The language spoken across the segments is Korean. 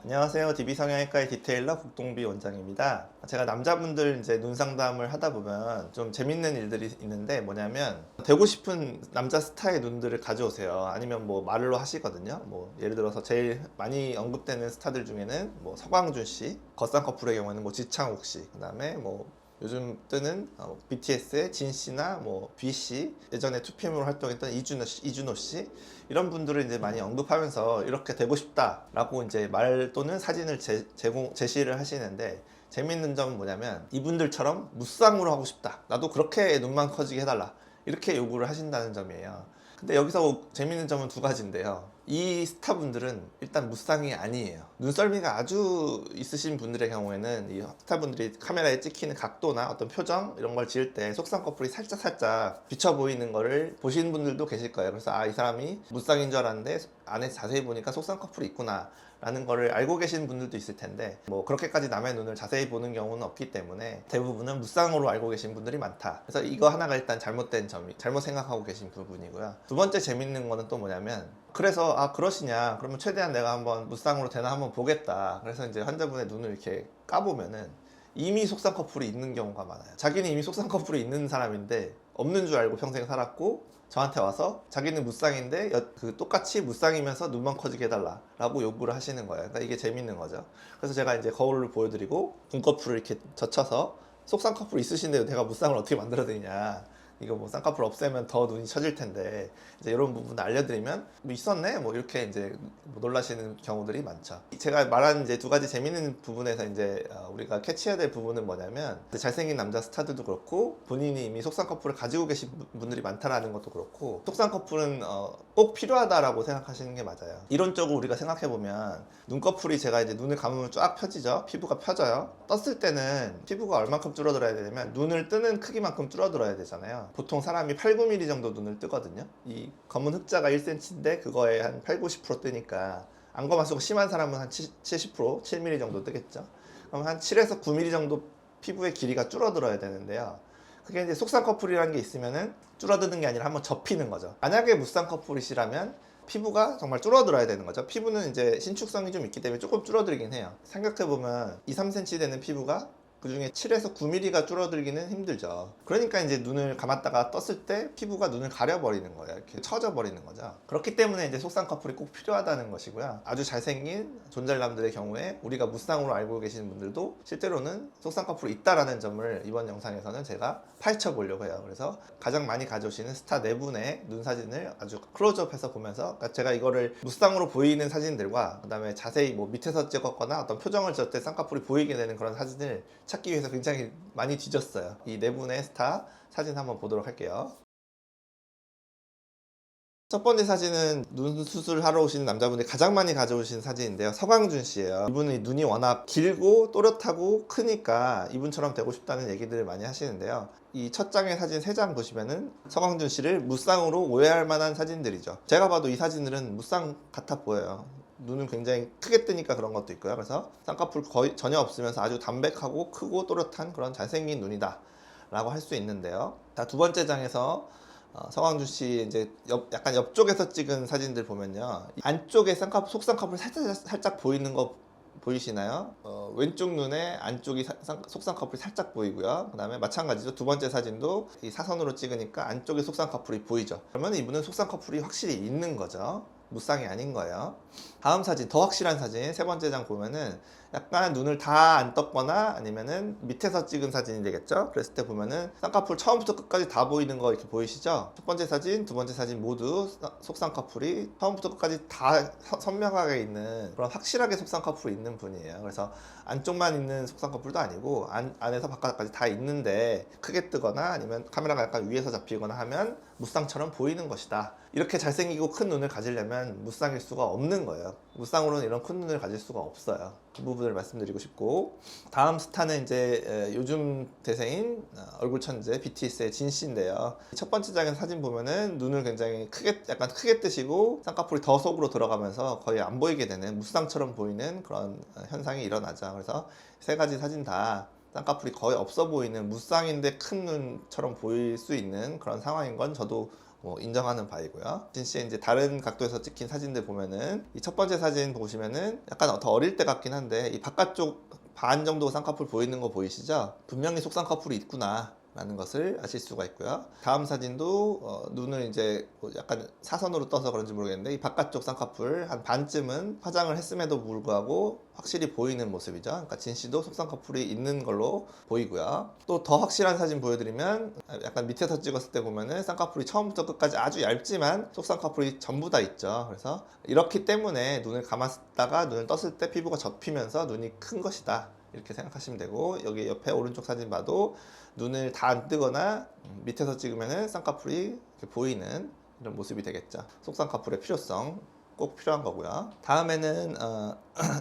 안녕하세요. DB성형외과의 디테일러 국동비 원장입니다. 제가 남자분들 이제 눈 상담을 하다 보면 좀 재밌는 일들이 있는데 뭐냐면 되고 싶은 남자 스타의 눈들을 가져오세요. 아니면 뭐 말로 하시거든요. 뭐 예를 들어서 제일 많이 언급되는 스타들 중에는 뭐 서광준 씨, 겉산 커플의 경우에는 뭐 지창욱 씨, 그다음에 뭐 요즘 뜨는 BTS의 진 씨나 뭐 B 씨, 예전에 2PM으로 활동했던 이준호 씨 이런 분들을 이제 많이 언급하면서 이렇게 되고 싶다라고 이제 말 또는 사진을 제시를 하시는데 재밌는 점은 뭐냐면 이분들처럼 무쌍으로 하고 싶다. 나도 그렇게 눈만 커지게 해달라. 이렇게 요구를 하신다는 점이에요. 근데 여기서 재밌는 점은 두 가지인데요. 이 스타분들은 일단 무쌍이 아니에요. 눈썰미가 아주 있으신 분들의 경우에는 이 스타분들이 카메라에 찍히는 각도나 어떤 표정 이런 걸 지을 때 속쌍 커플이 살짝 비쳐 보이는 거를 보시는 분들도 계실 거예요. 그래서 이 사람이 무쌍인 줄 알았는데 안에 자세히 보니까 속쌍 커플이 있구나 라는 거를 알고 계시는 분들도 있을 텐데 뭐 그렇게까지 남의 눈을 자세히 보는 경우는 없기 때문에 대부분은 무쌍으로 알고 계신 분들이 많다. 그래서 이거 하나가 일단 잘못된 점이 잘못 생각하고 계신 부분이고요. 두 번째 재밌는 거는 또 뭐냐면 그래서 그러시냐 그러면 최대한 내가 한번 무쌍으로 되나 한번 보겠다. 그래서 이제 환자분의 눈을 이렇게 까보면은 이미 속쌍 커플이 있는 경우가 많아요. 자기는 이미 속쌍 커플이 있는 사람인데 없는 줄 알고 평생 살았고 저한테 와서 자기는 무쌍인데 똑같이 무쌍이면서 눈만 커지게 해달라 라고 요구를 하시는 거예요. 그러니까 이게 재밌는 거죠. 그래서 제가 이제 거울을 보여드리고 눈꺼풀을 이렇게 젖혀서 속쌍 커플 있으신데 내가 무쌍을 어떻게 만들어드리냐, 이거 뭐 쌍꺼풀 없애면 더 눈이 처질 텐데 이제 이런 부분 알려드리면 뭐 있었네 뭐 이렇게 이제 뭐 놀라시는 경우들이 많죠. 제가 말한 이제 두 가지 재밌는 부분에서 이제 우리가 캐치해야 될 부분은 뭐냐면 잘생긴 남자 스타들도 그렇고 본인이 이미 속쌍 커플을 가지고 계신 분들이 많다라는 것도 그렇고 속쌍 커플은 꼭 필요하다라고 생각하시는 게 맞아요. 이론적으로 우리가 생각해 보면 눈꺼풀이 제가 이제 눈을 감으면 쫙 펴지죠. 피부가 펴져요. 떴을 때는 피부가 얼만큼 줄어들어야 되냐면 눈을 뜨는 크기만큼 줄어들어야 되잖아요. 보통 사람이 8, 9mm 정도 눈을 뜨거든요. 이 검은 흑자가 1cm인데 그거에 한 8, 90% 뜨니까 안검하수가 심한 사람은 한 70%, 7mm 정도 뜨겠죠. 그럼 한 7에서 9mm 정도 피부의 길이가 줄어들어야 되는데요. 그게 이제 속쌍 커플이라는 게 있으면은 줄어드는 게 아니라 한번 접히는 거죠. 만약에 무쌍 커플이시라면 피부가 정말 줄어들어야 되는 거죠. 피부는 이제 신축성이 좀 있기 때문에 조금 줄어들긴 해요. 생각해보면 2, 3cm 되는 피부가 그 중에 7에서 9mm가 줄어들기는 힘들죠. 그러니까 이제 눈을 감았다가 떴을 때 피부가 눈을 가려버리는 거예요. 이렇게 처져 버리는 거죠. 그렇기 때문에 이제 속쌍 커플이 꼭 필요하다는 것이고요. 아주 잘생긴 존잘남들의 경우에 우리가 무쌍으로 알고 계시는 분들도 실제로는 속쌍 커플이 있다라는 점을 이번 영상에서는 제가 파헤쳐 보려고 해요. 그래서 가장 많이 가져오시는 스타 네 분의 눈 사진을 아주 클로즈업해서 보면서, 그러니까 제가 이거를 무쌍으로 보이는 사진들과 그 다음에 자세히 뭐 밑에서 찍었거나 어떤 표정을 지을 때 쌍꺼풀이 보이게 되는 그런 사진을 찾기 위해서 굉장히 많이 뒤졌어요. 이 네 분의 스타 사진 한번 보도록 할게요. 첫 번째 사진은 눈 수술하러 오신 남자분이 가장 많이 가져오신 사진인데요. 서광준 씨예요. 이분이 눈이 워낙 길고 또렷하고 크니까 이분처럼 되고 싶다는 얘기들을 많이 하시는데요. 이 첫 장의 사진 세 장 보시면은 서광준 씨를 무쌍으로 오해할 만한 사진들이죠. 제가 봐도 이 사진들은 무쌍 같아 보여요. 눈은 굉장히 크게 뜨니까 그런 것도 있고요. 그래서 쌍꺼풀 거의 전혀 없으면서 아주 담백하고 크고 또렷한 그런 잘생긴 눈이다 라고 할 수 있는데요. 두 번째 장에서 서광준 씨 이제 약간 옆쪽에서 찍은 사진들 보면요, 안쪽에 속쌍꺼풀 살짝 보이는 거 보이시나요? 왼쪽 눈에 안쪽이 속쌍꺼풀이 살짝 보이고요. 그 다음에 마찬가지죠. 두 번째 사진도 이 사선으로 찍으니까 안쪽에 속쌍꺼풀이 보이죠. 그러면 이분은 속쌍꺼풀이 확실히 있는 거죠. 무쌍이 아닌 거예요. 다음 사진, 더 확실한 사진 세 번째 장 보면은 약간 눈을 다 안 떴거나 아니면은 밑에서 찍은 사진이 되겠죠. 그랬을 때 보면은 쌍꺼풀 처음부터 끝까지 다 보이는 거 이렇게 보이시죠? 첫 번째 사진, 두 번째 사진 모두 속쌍꺼풀이 처음부터 끝까지 다 선명하게 있는, 그런 확실하게 속쌍꺼풀이 있는 분이에요. 그래서 안쪽만 있는 속쌍꺼풀도 아니고 안에서 바깥까지 다 있는데 크게 뜨거나 아니면 카메라가 약간 위에서 잡히거나 하면 무쌍처럼 보이는 것이다. 이렇게 잘생기고 큰 눈을 가지려면 무쌍일 수가 없는 거예요. 무쌍으로는 이런 큰 눈을 가질 수가 없어요. 그 부분을 말씀드리고 싶고, 다음 스타는 이제 요즘 대세인 얼굴 천재 BTS의 진 씨인데요. 첫 번째 장에서 사진 보면은 눈을 굉장히 약간 크게 뜨시고 쌍꺼풀이 더 속으로 들어가면서 거의 안 보이게 되는, 무쌍처럼 보이는 그런 현상이 일어나죠. 그래서 세 가지 사진 다 쌍꺼풀이 거의 없어 보이는 무쌍인데 큰 눈처럼 보일 수 있는 그런 상황인 건 저도 인정하는 바이고요. 진 씨의 이제 다른 각도에서 찍힌 사진들 보면은 이 첫 번째 사진 보시면은 약간 더 어릴 때 같긴 한데 이 바깥쪽 반 정도 쌍꺼풀 보이는 거 보이시죠? 분명히 속쌍꺼풀이 있구나 라는 것을 아실 수가 있고요. 다음 사진도 눈을 이제 약간 사선으로 떠서 그런지 모르겠는데 이 바깥쪽 쌍꺼풀 한 반쯤은 화장을 했음에도 불구하고 확실히 보이는 모습이죠. 그러니까 진 씨도 속쌍꺼풀이 있는 걸로 보이고요. 또 더 확실한 사진 보여드리면 약간 밑에서 찍었을 때 보면은 쌍꺼풀이 처음부터 끝까지 아주 얇지만 속쌍꺼풀이 전부 다 있죠. 그래서 이렇기 때문에 눈을 감았다가 눈을 떴을 때 피부가 접히면서 눈이 큰 것이다. 이렇게 생각하시면 되고, 여기 옆에 오른쪽 사진 봐도 눈을 다 안 뜨거나 밑에서 찍으면 쌍꺼풀이 이렇게 보이는 이런 모습이 되겠죠. 속쌍꺼풀의 필요성 꼭 필요한 거고요. 다음에는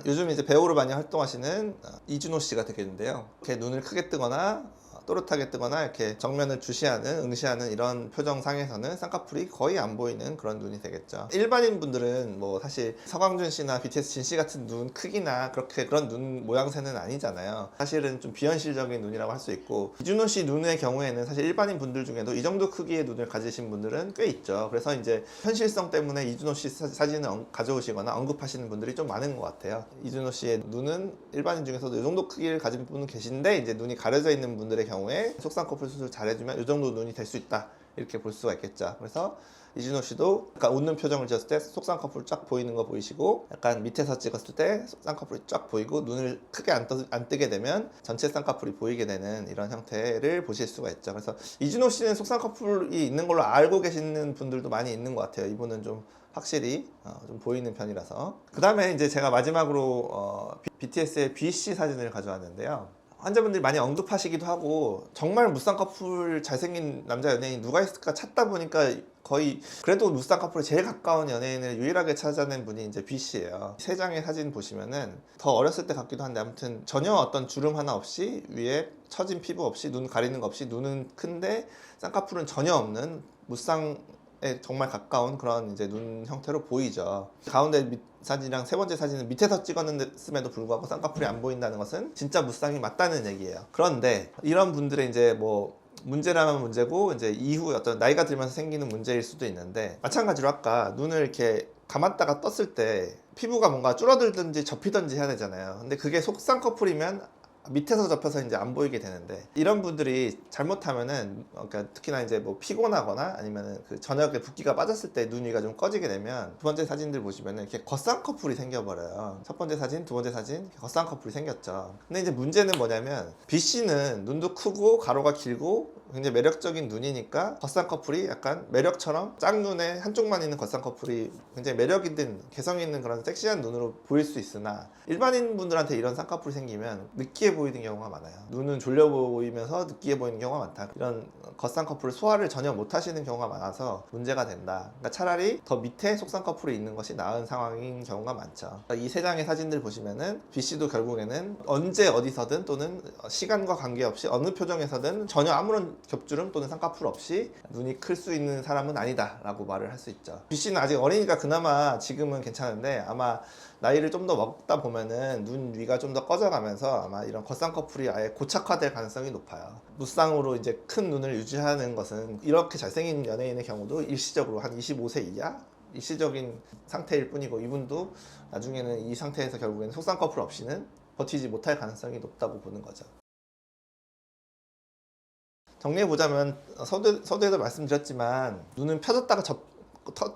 요즘 이제 배우로 많이 활동하시는 이준호 씨가 되겠는데요. 이렇게 눈을 크게 뜨거나 또렷하게 뜨거나 이렇게 정면을 주시하는 응시하는 이런 표정상에서는 쌍꺼풀이 거의 안 보이는 그런 눈이 되겠죠. 일반인 분들은 뭐 사실 서강준 씨나 BTS 진 씨 같은 눈 크기나 그렇게 그런 눈 모양새는 아니잖아요. 사실은 좀 비현실적인 눈이라고 할 수 있고, 이준호 씨 눈의 경우에는 사실 일반인 분들 중에도 이 정도 크기의 눈을 가지신 분들은 꽤 있죠. 그래서 이제 현실성 때문에 이준호 씨 사진을 가져오시거나 언급하시는 분들이 좀 많은 것 같아요. 이준호 씨의 눈은 일반인 중에서도 이 정도 크기를 가진 분은 계신데, 이제 눈이 가려져 있는 분들의 경우에 속쌍꺼풀 수술 잘해주면 이 정도 눈이 될 수 있다, 이렇게 볼 수가 있겠죠. 그래서 이준호 씨도 약간 웃는 표정을 지었을 때 속쌍꺼풀 쫙 보이는 거 보이시고, 약간 밑에서 찍었을 때 쌍꺼풀이 쫙 보이고, 눈을 크게 안 뜨게 되면 전체 쌍꺼풀이 보이게 되는 이런 형태를 보실 수가 있죠. 그래서 이준호 씨는 속쌍꺼풀이 있는 걸로 알고 계시는 분들도 많이 있는 것 같아요. 이분은 좀 확실히 좀 보이는 편이라서. 그 다음에 이제 제가 마지막으로 BTS의 BC 사진을 가져왔는데요. 환자분들이 많이 언급하시기도 하고, 정말 무쌍꺼풀 잘생긴 남자 연예인 누가 있을까 찾다 보니까 거의 그래도 무쌍꺼풀에 제일 가까운 연예인을 유일하게 찾아낸 분이 이제 BC예요. 세 장의 사진 보시면은 더 어렸을 때 같기도 한데, 아무튼 전혀 어떤 주름 하나 없이, 위에 처진 피부 없이, 눈 가리는 거 없이, 눈은 큰데 쌍꺼풀은 전혀 없는 무쌍 정말 가까운 그런 이제 눈 형태로 보이죠. 가운데 사진이랑 세 번째 사진은 밑에서 찍었음에도 불구하고 쌍꺼풀이 안 보인다는 것은 진짜 무쌍이 맞다는 얘기예요. 그런데 이런 분들의 이제 뭐 문제라면 문제고, 이제 이후 어떤 나이가 들면서 생기는 문제일 수도 있는데, 마찬가지로 아까 눈을 이렇게 감았다가 떴을 때 피부가 뭔가 줄어들든지 접히든지 해야 되잖아요. 근데 그게 속쌍꺼풀이면 밑에서 접혀서 이제 안 보이게 되는데, 이런 분들이 잘못하면은, 그러니까 특히나 이제 뭐 피곤하거나 아니면은 그 저녁에 붓기가 빠졌을 때 눈 위가 좀 꺼지게 되면, 두 번째 사진들 보시면은 이렇게 겉쌍꺼풀이 생겨버려요. 첫 번째 사진, 두 번째 사진 겉쌍꺼풀이 생겼죠. 근데 이제 문제는 뭐냐면, BC는 눈도 크고 가로가 길고 굉장히 매력적인 눈이니까 겉쌍꺼풀이 약간 매력처럼 짝눈에 한쪽만 있는 겉쌍꺼풀이 굉장히 매력 있는, 개성 있는 그런 섹시한 눈으로 보일 수 있으나, 일반인 분들한테 이런 쌍꺼풀이 생기면 느끼해 보이는 경우가 많아요. 눈은 졸려 보이면서 느끼해 보이는 경우가 많다. 이런 겉쌍꺼풀 소화를 전혀 못 하시는 경우가 많아서 문제가 된다. 그러니까 차라리 더 밑에 속쌍꺼풀이 있는 것이 나은 상황인 경우가 많죠. 이 세 장의 사진들 보시면은 BC도 결국에는 언제 어디서든 또는 시간과 관계없이 어느 표정에서든 전혀 아무런 겹주름 또는 쌍꺼풀 없이 눈이 클 수 있는 사람은 아니다 라고 말을 할 수 있죠. BC는 아직 어리니까 그나마 지금은 괜찮은데, 아마 나이를 좀 더 먹다 보면은 눈 위가 좀 더 꺼져가면서 아마 이런 겉쌍꺼풀이 아예 고착화될 가능성이 높아요. 무쌍으로 이제 큰 눈을 유지하는 것은 이렇게 잘생긴 연예인의 경우도 일시적으로 한 25세 이하? 일시적인 상태일 뿐이고, 이분도 나중에는 이 상태에서 결국에는 속쌍꺼풀 없이는 버티지 못할 가능성이 높다고 보는 거죠. 정리해보자면, 서두에도 말씀드렸지만, 눈은 펴졌다가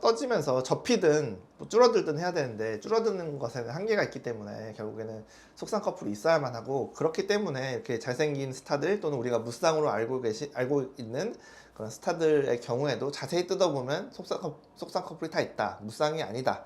떠지면서 접히든 뭐 줄어들든 해야 되는데, 줄어드는 것에는 한계가 있기 때문에 결국에는 속쌍꺼풀이 있어야만 하고, 그렇기 때문에 이렇게 잘생긴 스타들 또는 우리가 무쌍으로 알고 있는 그런 스타들의 경우에도 자세히 뜯어보면 속쌍꺼풀이 다 있다, 무쌍이 아니다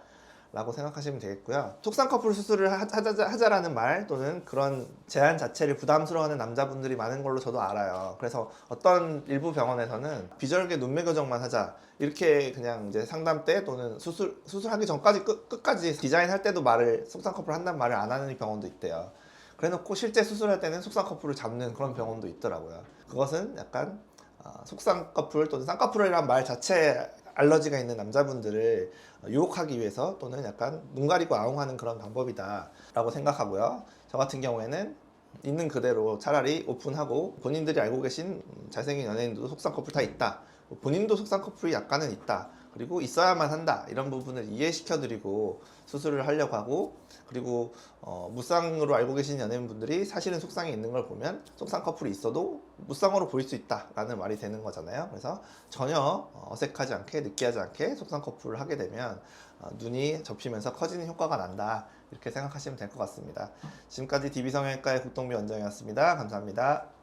라고 생각하시면 되겠고요. 속쌍꺼풀 수술을 하자라는 말 또는 그런 제안 자체를 부담스러워하는 남자분들이 많은 걸로 저도 알아요. 그래서 어떤 일부 병원에서는 비절개 눈매 교정만 하자, 이렇게 그냥 이제 상담 때 또는 수술하기 전까지 끝까지 디자인할 때도 속쌍꺼풀 한다는 말을 안 하는 병원도 있대요. 그래놓고 실제 수술할 때는 속쌍꺼풀을 잡는 그런 병원도 있더라고요. 그것은 약간 속쌍꺼풀 또는 쌍꺼풀이라는 말 자체에 알러지가 있는 남자분들을 유혹하기 위해서, 또는 약간 눈 가리고 아웅하는 그런 방법이다 라고 생각하고요. 저 같은 경우에는 있는 그대로 차라리 오픈하고, 본인들이 알고 계신 잘생긴 연예인들도 속쌍꺼풀 다 있다, 본인도 속상 커플이 약간은 있다. 그리고 있어야만 한다. 이런 부분을 이해시켜드리고 수술을 하려고 하고, 그리고 무쌍으로 알고 계신 연예인분들이 사실은 속상이 있는 걸 보면 속상 커플이 있어도 무쌍으로 보일 수 있다라는 말이 되는 거잖아요. 그래서 전혀 어색하지 않게 느끼하지 않게 속상 커플을 하게 되면 눈이 접히면서 커지는 효과가 난다. 이렇게 생각하시면 될 것 같습니다. 지금까지 DB성형외과의 국동비 원장이었습니다. 감사합니다.